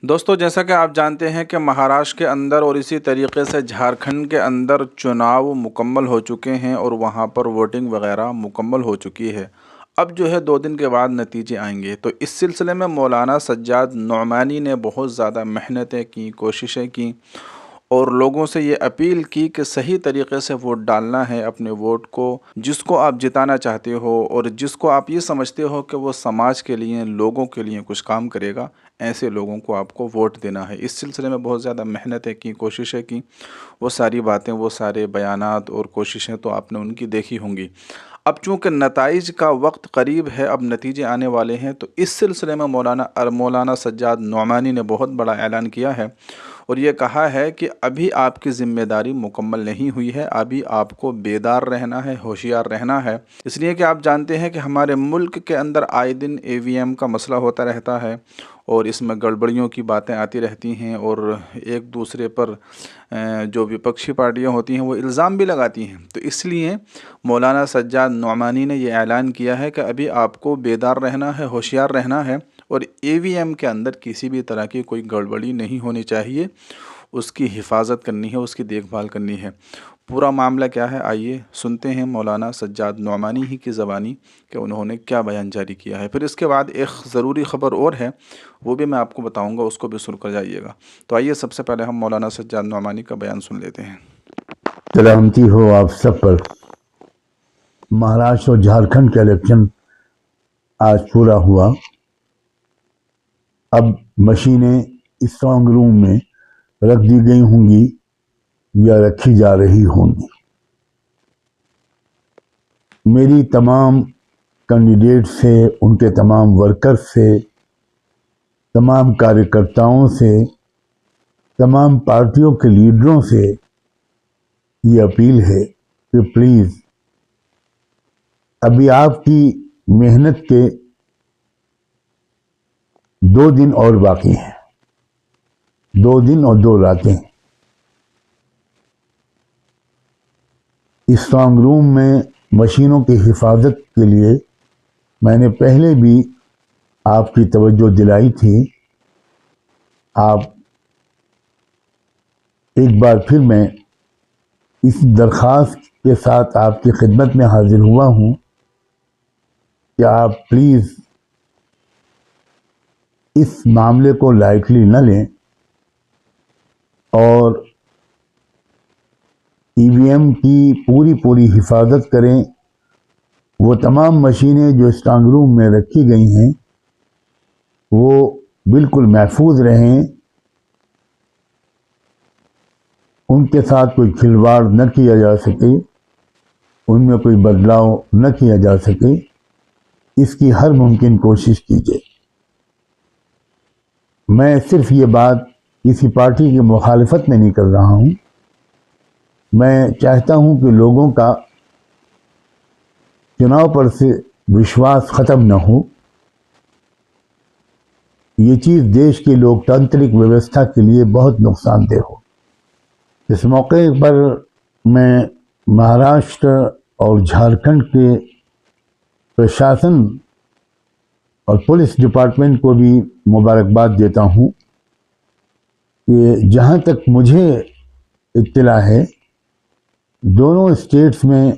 دوستو جیسا کہ آپ جانتے ہیں کہ مہاراشٹر کے اندر اور اسی طریقے سے جھارکھنڈ کے اندر چناؤ مکمل ہو چکے ہیں اور وہاں پر ووٹنگ وغیرہ مکمل ہو چکی ہے۔ اب جو ہے 2 دن کے بعد نتیجے آئیں گے، تو اس سلسلے میں مولانا سجاد نعمانی نے بہت زیادہ محنتیں کی، کوششیں کی اور لوگوں سے یہ اپیل کی کہ صحیح طریقے سے ووٹ ڈالنا ہے، اپنے ووٹ کو جس کو آپ جتانا چاہتے ہو اور جس کو آپ یہ سمجھتے ہو کہ وہ سماج کے لیے، لوگوں کے لیے کچھ کام کرے گا، ایسے لوگوں کو آپ کو ووٹ دینا ہے۔ اس سلسلے میں بہت زیادہ محنتیں کی، کوششیں کی، وہ ساری باتیں، وہ سارے بیانات اور کوششیں تو آپ نے ان کی دیکھی ہوں گی۔ اب چونکہ نتائج کا وقت قریب ہے، اب نتیجے آنے والے ہیں، تو اس سلسلے میں مولانا سجاد نعمانی نے بہت بڑا اعلان کیا ہے اور یہ کہا ہے کہ ابھی آپ کی ذمہ داری مکمل نہیں ہوئی ہے، ابھی آپ کو بیدار رہنا ہے، ہوشیار رہنا ہے، اس لیے کہ آپ جانتے ہیں کہ ہمارے ملک کے اندر آئے دن EVM کا مسئلہ ہوتا رہتا ہے اور اس میں گڑبڑیوں کی باتیں آتی رہتی ہیں اور ایک دوسرے پر جو وپکشی پارٹیاں ہوتی ہیں وہ الزام بھی لگاتی ہیں۔ تو اس لیے مولانا سجاد نعمانی نے یہ اعلان کیا ہے کہ ابھی آپ کو بیدار رہنا ہے، ہوشیار رہنا ہے اور EVM کے اندر کسی بھی طرح کی کوئی گڑبڑی نہیں ہونی چاہیے، اس کی حفاظت کرنی ہے، اس کی دیکھ بھال کرنی ہے۔ پورا معاملہ کیا ہے، آئیے سنتے ہیں مولانا سجاد نعمانی ہی کی زبانی کہ انہوں نے کیا بیان جاری کیا ہے۔ پھر اس کے بعد ایک ضروری خبر اور ہے، وہ بھی میں آپ کو بتاؤں گا، اس کو بھی سن کر جائیے گا۔ تو آئیے سب سے پہلے ہم مولانا سجاد نعمانی کا بیان سن لیتے ہیں۔ سلامتی ہو آپ سب پر۔ مہاراشٹر اور جھارکھنڈ کا الیکشن آج پورا ہوا۔ اب مشینیں اسٹرانگ روم میں رکھ دی گئی ہوں گی یا رکھی جا رہی ہوں گی۔ میری تمام کینڈیڈیٹ سے، ان کے تمام ورکر سے، تمام کاریہ سے، تمام پارٹیوں کے لیڈروں سے یہ اپیل ہے کہ پلیز ابھی آپ کی محنت کے 2 دن اور باقی ہیں، 2 دن اور 2 راتیں۔ اسٹرانگ روم میں مشینوں کی حفاظت کے لیے میں نے پہلے بھی آپ کی توجہ دلائی تھی۔ آپ ایک بار پھر میں اس درخواست کے ساتھ آپ کی خدمت میں حاضر ہوا ہوں کہ آپ پلیز اس معاملے کو لائٹلی نہ لیں اور EVM کی پوری حفاظت کریں۔ وہ تمام مشینیں جو اسٹرانگ روم میں رکھی گئی ہیں وہ بالکل محفوظ رہیں، ان کے ساتھ کوئی کھلواڑ نہ کیا جا سکے، ان میں کوئی بدلاؤ نہ کیا جا سکے، اس کی ہر ممکن کوشش کیجیے۔ میں صرف یہ بات کسی پارٹی کی مخالفت میں نہیں کر رہا ہوں، میں چاہتا ہوں کہ لوگوں کا چناؤ پر سے وشواس ختم نہ ہو۔ یہ چیز دیش کی لوکتانترک ویوستھا کے لیے بہت نقصان دہ ہو۔ اس موقع پر میں مہاراشٹر اور جھارکھنڈ کے پرشاسن اور پولیس ڈپارٹمنٹ کو بھی مبارکباد دیتا ہوں کہ جہاں تک مجھے اطلاع ہے دونوں اسٹیٹس میں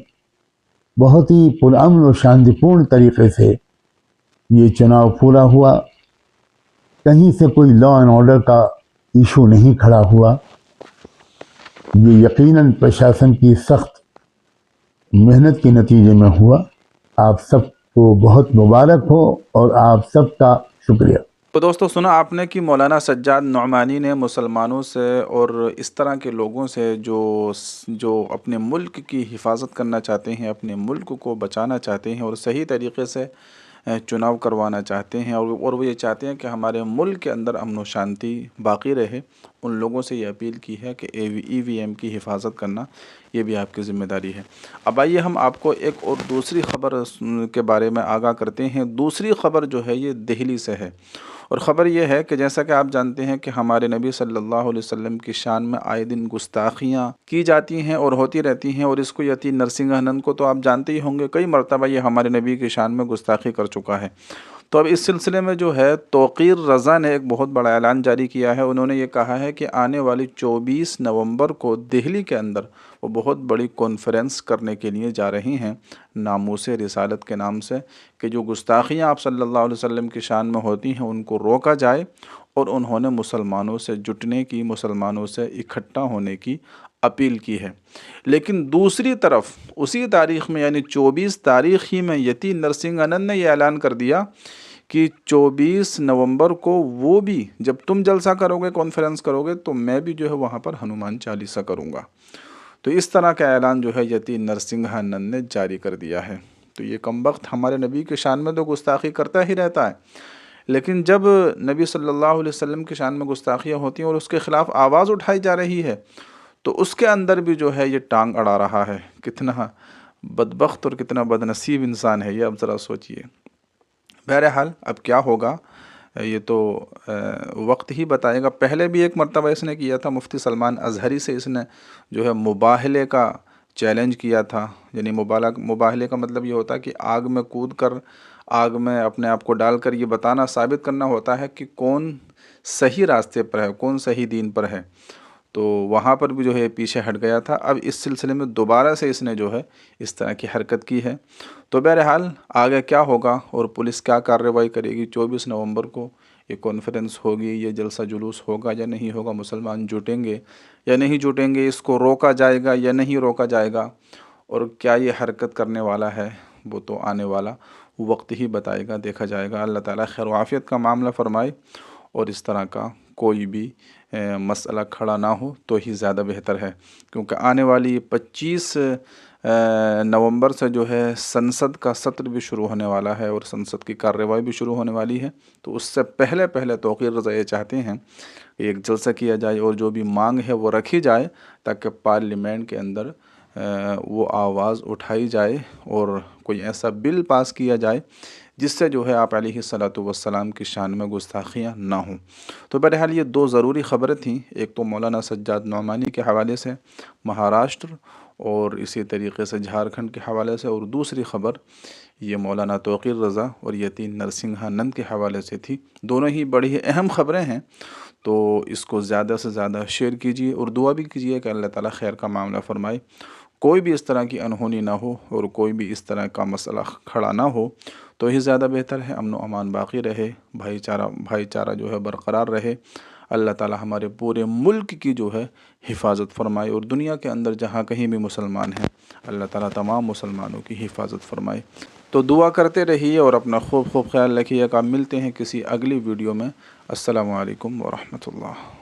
بہت ہی پرامن و شانتی پورن طریقے سے یہ چناؤ پورا ہوا، کہیں سے کوئی لا اینڈ آرڈر کا ایشو نہیں کھڑا ہوا۔ یہ یقیناً پرشاسن کی سخت محنت کے نتیجے میں ہوا۔ آپ سب کو بہت مبارک ہو اور آپ سب کا شکریہ۔ تو دوستو سنا آپ نے کہ مولانا سجاد نعمانی نے مسلمانوں سے اور اس طرح کے لوگوں سے جو اپنے ملک کی حفاظت کرنا چاہتے ہیں، اپنے ملک کو بچانا چاہتے ہیں اور صحیح طریقے سے چناؤ کروانا چاہتے ہیں اور وہ یہ چاہتے ہیں کہ ہمارے ملک کے اندر امن و شانتی باقی رہے، ان لوگوں سے یہ اپیل کی ہے کہ EVM کی حفاظت کرنا یہ بھی آپ کی ذمہ داری ہے۔ اب آئیے ہم آپ کو ایک اور دوسری خبر کے بارے میں آگاہ کرتے ہیں۔ دوسری خبر جو ہے یہ دہلی سے ہے اور خبر یہ ہے کہ جیسا کہ آپ جانتے ہیں کہ ہمارے نبی صلی اللہ علیہ وسلم کی شان میں آئے دن گستاخیاں کی جاتی ہیں اور ہوتی رہتی ہیں، اور اس کو یتی نرسنگھ نند کو تو آپ جانتے ہی ہوں گے، کئی مرتبہ یہ ہمارے نبی کی شان میں گستاخی کر چکا ہے۔ تو اب اس سلسلے میں جو ہے توقیر رضا نے ایک بہت بڑا اعلان جاری کیا ہے. انہوں نے یہ کہا ہے کہ آنے والی 24 نومبر کو دہلی کے اندر وہ بہت بڑی کانفرنس کرنے کے لیے جا رہی ہیں ناموس رسالت کے نام سے، کہ جو گستاخیاں آپ صلی اللہ علیہ وسلم کی شان میں ہوتی ہیں ان کو روکا جائے. اور انہوں نے مسلمانوں سے جٹنے کی، مسلمانوں سے اکٹھا ہونے کی اپیل کی ہے. لیکن دوسری طرف اسی تاریخ میں یعنی 24 تاریخ ہی میں یتی نرسنگ انند نے یہ اعلان کر دیا کہ 24 نومبر کو وہ بھی جب تم جلسہ کرو گے، کانفرنس کرو گے، تو میں بھی جو ہے وہاں پر ہنومان چالیسا کروں گا. تو اس طرح کا اعلان جو ہے یتی نرسنگ انند نے جاری کر دیا ہے. تو یہ کمبخت ہمارے نبی کے شان میں تو گستاخی کرتا ہی رہتا ہے، لیکن جب نبی صلی اللہ علیہ وسلم کی شان میں گستاخیاں ہوتی ہیں اور اس کے خلاف آواز اٹھائی جا رہی ہے تو اس کے اندر بھی جو ہے یہ ٹانگ اڑا رہا ہے. کتنا بدبخت اور کتنا بدنصیب انسان ہے یہ، اب ذرا سوچئے. بہرحال اب کیا ہوگا یہ تو وقت ہی بتائے گا. پہلے بھی ایک مرتبہ اس نے کیا تھا، مفتی سلمان ازہری سے اس نے جو ہے مباہلے کا چیلنج کیا تھا. یعنی مباہلے کا مطلب یہ ہوتا ہے کہ آگ میں کود کر، آگ میں اپنے آپ کو ڈال کر یہ بتانا، ثابت کرنا ہوتا ہے کہ کون صحیح راستے پر ہے، کون صحیح دین پر ہے. تو وہاں پر بھی جو ہے پیچھے ہٹ گیا تھا. اب اس سلسلے میں دوبارہ سے اس نے جو ہے اس طرح کی حرکت کی ہے. تو بہرحال آگے کیا ہوگا اور پولیس کیا کارروائی کرے گی، 24 نومبر کو یہ کانفرنس ہوگی، یہ جلسہ جلوس ہوگا یا نہیں ہوگا، مسلمان جٹیں گے یا نہیں جٹیں گے، اس کو روکا جائے گا یا نہیں روکا جائے گا، اور کیا یہ حرکت کرنے والا ہے، وہ تو آنے والا وقت ہی بتائے گا، دیکھا جائے گا. اللہ تعالیٰ خیر و عافیت کا معاملہ فرمائے اور اس طرح کا کوئی بھی مسئلہ کھڑا نہ ہو تو ہی زیادہ بہتر ہے. کیونکہ آنے والی 25 نومبر سے جو ہے سنسد کا سطر بھی شروع ہونے والا ہے اور سنسد کی کارروائی بھی شروع ہونے والی ہے. تو اس سے پہلے توقیر رضا یہ چاہتے ہیں کہ ایک جلسہ کیا جائے اور جو بھی مانگ ہے وہ رکھی جائے، تاکہ پارلیمنٹ کے اندر وہ آواز اٹھائی جائے اور کوئی ایسا بل پاس کیا جائے جس سے جو ہے آپ علیہ الصلاۃ والسلام کی شان میں گستاخیاں نہ ہوں. تو بہرحال یہ دو ضروری خبریں تھیں، ایک تو مولانا سجاد نعمانی کے حوالے سے مہاراشٹر اور اسی طریقے سے جھارکھنڈ کے حوالے سے، اور دوسری خبر یہ مولانا توقیر رضا اور یتی نرسنگ انند کے حوالے سے تھی. دونوں ہی بڑی اہم خبریں ہیں. تو اس کو زیادہ سے زیادہ شیئر کیجیے اور دعا بھی کیجیے کہ اللہ تعالیٰ خیر کا معاملہ فرمائے، کوئی بھی اس طرح کی انہونی نہ ہو اور کوئی بھی اس طرح کا مسئلہ کھڑا نہ ہو تو ہی زیادہ بہتر ہے. امن و امان باقی رہے، بھائی چارہ جو ہے برقرار رہے. اللہ تعالیٰ ہمارے پورے ملک کی جو ہے حفاظت فرمائے، اور دنیا کے اندر جہاں کہیں بھی مسلمان ہیں اللہ تعالیٰ تمام مسلمانوں کی حفاظت فرمائے. تو دعا کرتے رہیے اور اپنا خوب خیال رکھیے گا. ملتے ہیں کسی اگلی ویڈیو میں. السلام علیکم ورحمۃ اللہ.